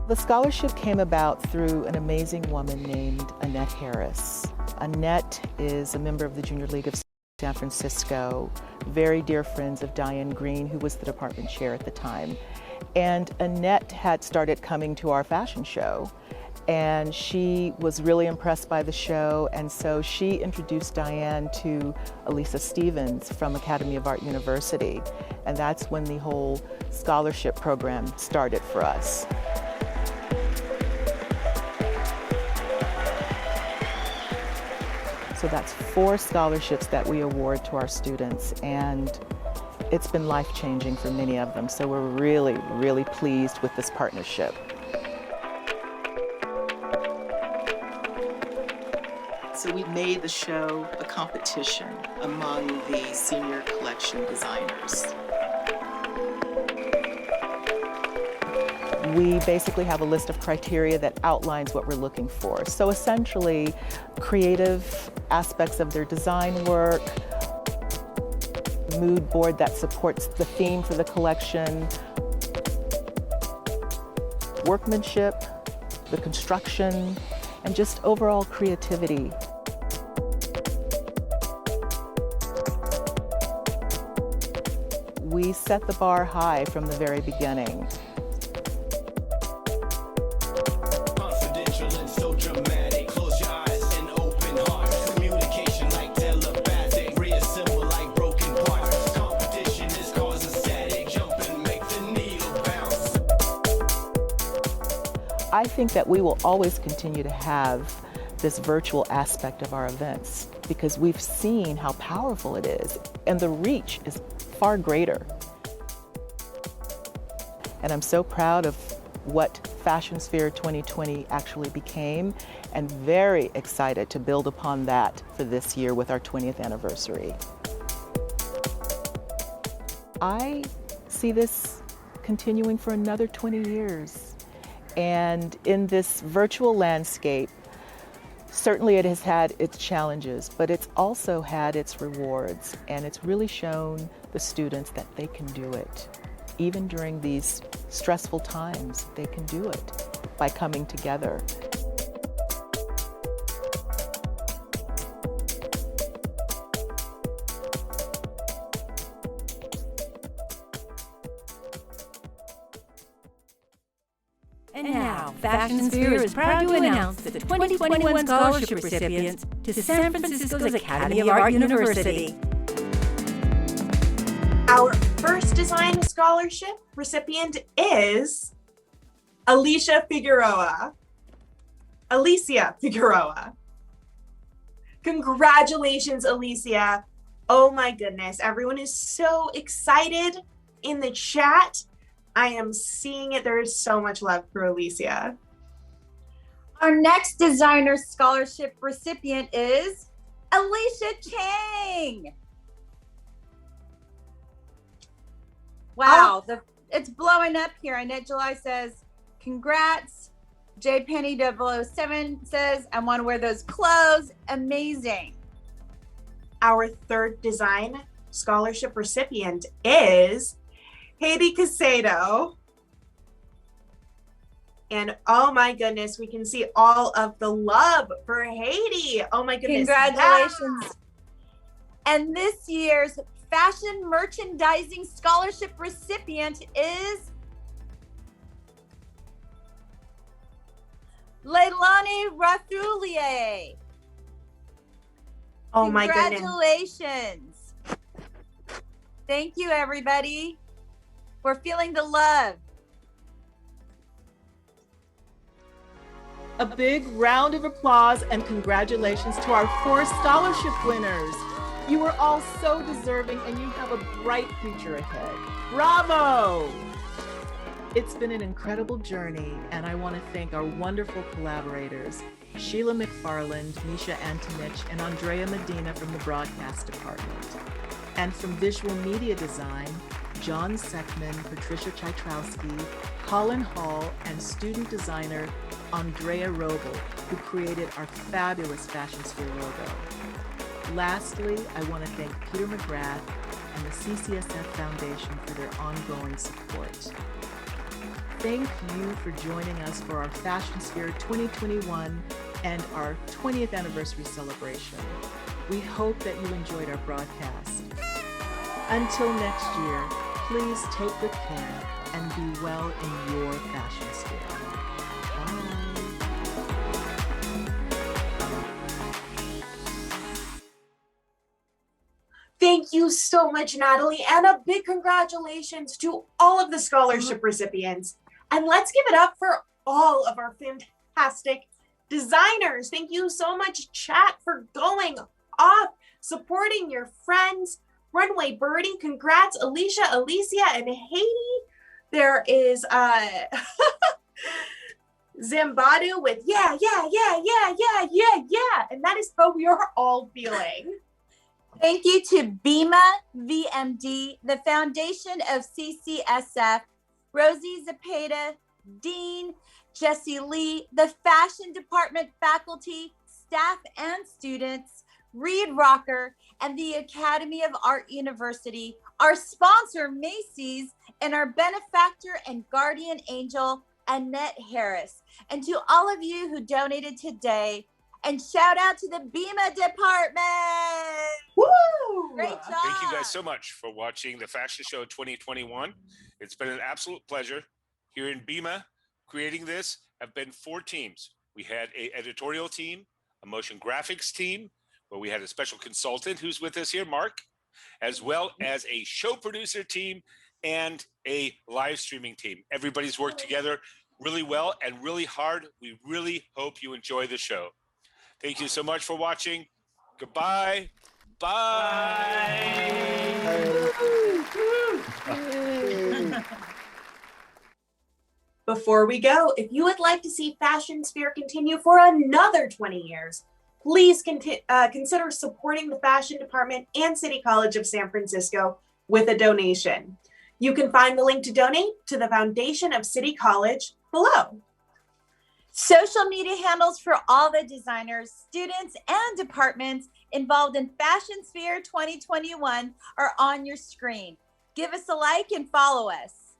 The scholarship came about through an amazing woman named Annette Harris. Annette is a member of the Junior League of San Francisco, very dear friends of Diane Green, who was the department chair at the time. And Annette had started coming to our fashion show, and she was really impressed by the show, and so she introduced Diane to Alysia Stevens from Academy of Art University, and that's when the whole scholarship program started for us. So that's 4 scholarships that we award to our students, and it's been life-changing for many of them. So we're really, really pleased with this partnership. So we made the show a competition among the senior collection designers. We basically have a list of criteria that outlines what we're looking for. So essentially, creative aspects of their design work, mood board that supports the theme for the collection, workmanship, the construction, and just overall creativity. We set the bar high from the very beginning. I think that we will always continue to have this virtual aspect of our events because we've seen how powerful it is and the reach is far greater. And I'm so proud of what Fashion Sphere 2020 actually became and very excited to build upon that for this year with our 20th anniversary. I see this continuing for another 20 years. And in this virtual landscape, certainly it has had its challenges, but it's also had its rewards. And it's really shown the students that they can do it. Even during these stressful times, they can do it by coming together.
And now, Fashion Sphere is proud to announce the 2021 scholarship recipients to San Francisco's Academy of Art University.
Our first design scholarship recipient is Alicia Figueroa. Alicia Figueroa. Congratulations, Alicia. Oh my goodness, everyone is so excited in the chat. I am seeing it. There is so much love for Alicia.
Our next designer scholarship recipient is Alicia Chang. Wow, it's blowing up here. Annette July says, congrats. J Penny 007 says, I want to wear those clothes. Amazing.
Our third design scholarship recipient is Haydee Quesedo. And oh my goodness, we can see all of the love for Haydee. Oh my goodness.
Congratulations.
Yeah.
And this year's Fashion Merchandising Scholarship recipient is Leilani Rathulier.
Oh my goodness.
Congratulations. Thank you, everybody. We're feeling the love.
A big round of applause and congratulations to our 4 scholarship winners. You are all so deserving and you have a bright future ahead. Bravo! It's been an incredible journey, and I want to thank our wonderful collaborators, Sheila McFarland, Misha Antonich, and Andrea Medina from the broadcast department. And from visual media design, John Seckman, Patricia Chytrowski, Colin Hall, and student designer Andrea Wrobel, who created our fabulous Fashion Sphere logo. Lastly, I want to thank Peter McGrath and the CCSF Foundation for their ongoing support. Thank you for joining us for our Fashion Sphere 2021 and our 20th anniversary celebration. We hope that you enjoyed our broadcast. Until next year, please take good care and be well in your Fashion Sphere. Bye.
Thank you so much, Natalie, and a big congratulations to all of the scholarship recipients. And let's give it up for all of our fantastic designers. Thank you so much, chat, for going off, supporting your friends. Runway Birdie, congrats, Alicia, Alysia, and Haydee. There is Zambadu with yeah. And that is how we are all feeling.
Thank you to BEMA VMD, the Foundation of CCSF, Rosie Zepeda, Dean, Jesse Lee, the Fashion Department faculty, staff, and students, Reed Rocker, and the Academy of Art University, our sponsor, Macy's, and our benefactor and guardian angel, Annette Harris. And to all of you who donated today, and shout out to the BEMA department.
Woo!
Great job.
Thank you guys so much for watching the Fashion Show 2021. It's been an absolute pleasure. Here in BEMA, creating this have been 4 teams. We had an editorial team, a motion graphics team, where we had a special consultant who's with us here, Mark, as well as a show producer team and a live streaming team. Everybody's worked together really well and really hard. We really hope you enjoy the show. Thank you so much for watching. Goodbye. Bye.
Before we go, if you would like to see Fashion Sphere continue for another 20 years, please consider supporting the Fashion Department and City College of San Francisco with a donation. You can find the link to donate to the Foundation of City College below.
Social media handles for all the designers, students, and departments involved in Fashion Sphere 2021 are on your screen. Give us a like and follow us.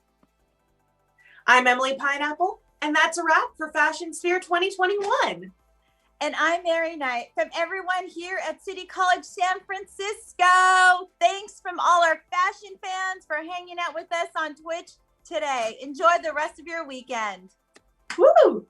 I'm Emily Pineapple, and that's a wrap for Fashion Sphere 2021.
And I'm Mary Knight from everyone here at City College San Francisco. Thanks from all our fashion fans for hanging out with us on Twitch today. Enjoy the rest of your weekend.
Woo!